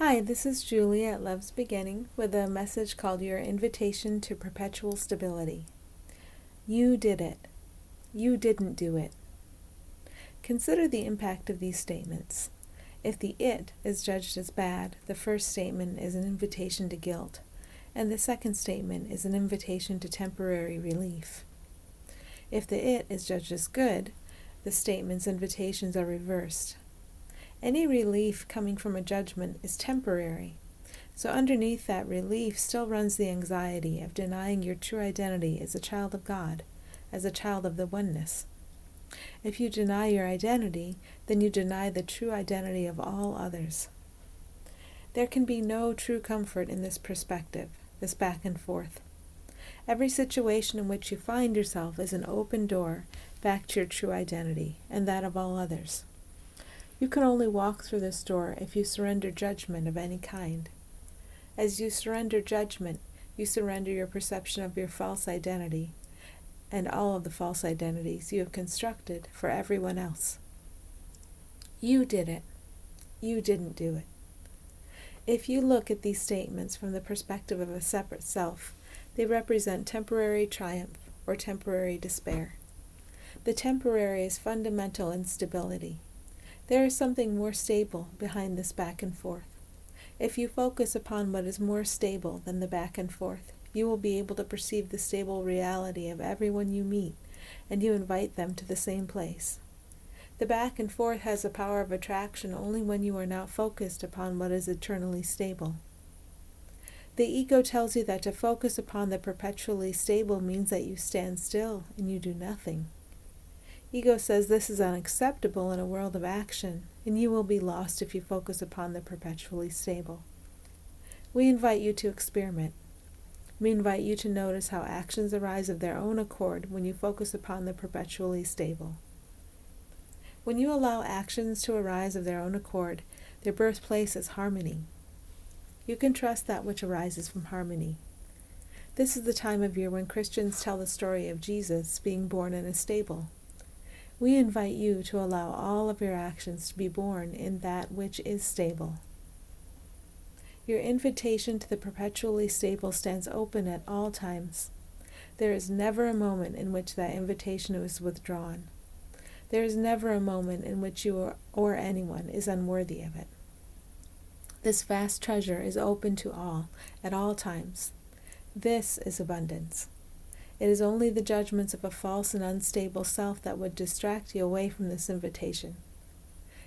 Hi, this is Julie at Love's Beginning with a message called Your Invitation to Perpetual Stability. You did it. You didn't do it. Consider the impact of these statements. If the it is judged as bad, the first statement is an invitation to guilt, and the second statement is an invitation to temporary relief. If the it is judged as good, the statement's invitations are reversed. Any relief coming from a judgment is temporary, so underneath that relief still runs the anxiety of denying your true identity as a child of God, as a child of the oneness. If you deny your identity, then you deny the true identity of all others. There can be no true comfort in this perspective, this back and forth. Every situation in which you find yourself is an open door back to your true identity and that of all others. You can only walk through this door if you surrender judgment of any kind. As you surrender judgment, you surrender your perception of your false identity and all of the false identities you have constructed for everyone else. You did it. You didn't do it. If you look at these statements from the perspective of a separate self, they represent temporary triumph or temporary despair. The temporary is fundamental instability. There is something more stable behind this back and forth. If you focus upon what is more stable than the back and forth, you will be able to perceive the stable reality of everyone you meet, and you invite them to the same place. The back and forth has a power of attraction only when you are not focused upon what is eternally stable. The ego tells you that to focus upon the perpetually stable means that you stand still and you do nothing. Ego says this is unacceptable in a world of action, and you will be lost if you focus upon the perpetually stable. We invite you to experiment. We invite you to notice how actions arise of their own accord when you focus upon the perpetually stable. When you allow actions to arise of their own accord, their birthplace is harmony. You can trust that which arises from harmony. This is the time of year when Christians tell the story of Jesus being born in a stable. We invite you to allow all of your actions to be born in that which is stable. Your invitation to the perpetually stable stands open at all times. There is never a moment in which that invitation is withdrawn. There is never a moment in which you or anyone is unworthy of it. This vast treasure is open to all, at all times. This is abundance. It is only the judgments of a false and unstable self that would distract you away from this invitation.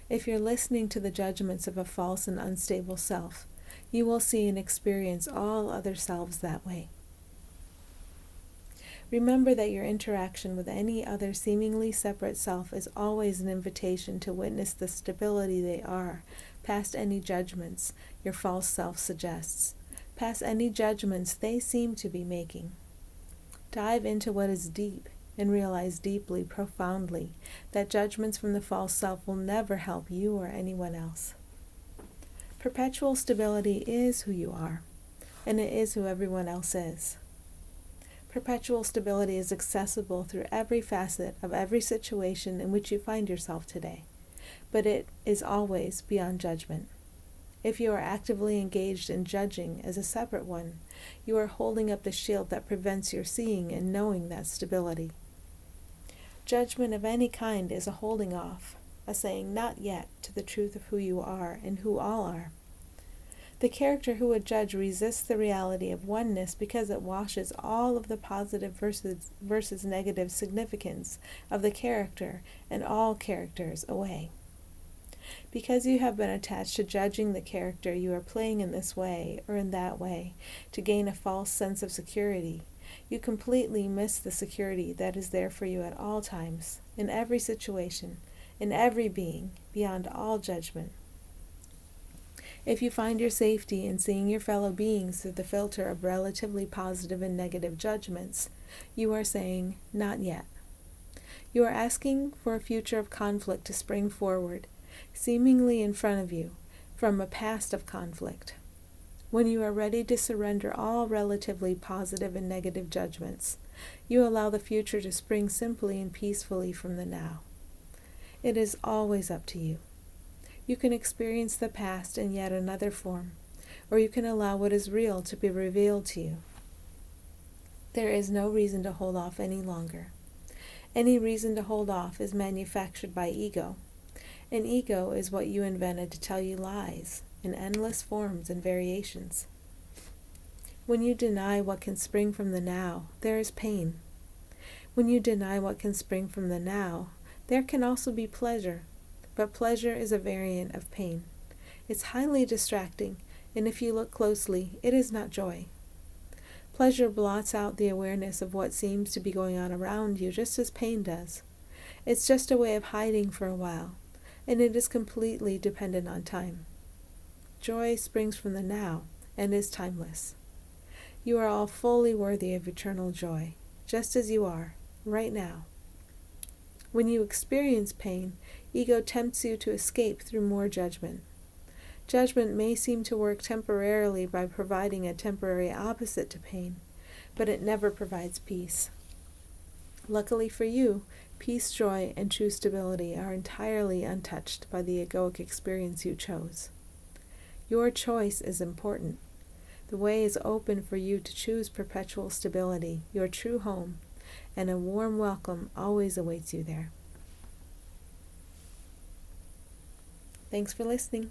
If you're listening to the judgments of a false and unstable self, you will see and experience all other selves that way. Remember that your interaction with any other seemingly separate self is always an invitation to witness the stability they are, past any judgments your false self suggests, past any judgments they seem to be making. Dive into what is deep and realize deeply, profoundly, that judgments from the false self will never help you or anyone else. Perpetual stability is who you are, and it is who everyone else is. Perpetual stability is accessible through every facet of every situation in which you find yourself today, but it is always beyond judgment. If you are actively engaged in judging as a separate one, you are holding up the shield that prevents your seeing and knowing that stability. Judgment of any kind is a holding off, a saying not yet to the truth of who you are and who all are. The character who would judge resists the reality of oneness because it washes all of the positive versus negative significance of the character and all characters away. Because you have been attached to judging the character you are playing in this way or in that way to gain a false sense of security, you completely miss the security that is there for you at all times, in every situation, in every being, beyond all judgment. If you find your safety in seeing your fellow beings through the filter of relatively positive and negative judgments, you are saying, not yet. You are asking for a future of conflict to spring forward, seemingly in front of you, from a past of conflict. When you are ready to surrender all relatively positive and negative judgments, you allow the future to spring simply and peacefully from the now. It is always up to you. You can experience the past in yet another form, or you can allow what is real to be revealed to you. There is no reason to hold off any longer. Any reason to hold off is manufactured by ego. And ego is what you invented to tell you lies in endless forms and variations. When you deny what can spring from the now, there is pain. When you deny what can spring from the now, there can also be pleasure, but pleasure is a variant of pain. It's highly distracting, and if you look closely, it is not joy. Pleasure blots out the awareness of what seems to be going on around you, just as pain does. It's just a way of hiding for a while, and it is completely dependent on time. Joy springs from the now and is timeless. You are all fully worthy of eternal joy, just as you are, right now. When you experience pain, ego tempts you to escape through more judgment. Judgment may seem to work temporarily by providing a temporary opposite to pain, but it never provides peace. Luckily for you, peace, joy, and true stability are entirely untouched by the egoic experience you chose. Your choice is important. The way is open for you to choose perpetual stability, your true home, and a warm welcome always awaits you there. Thanks for listening.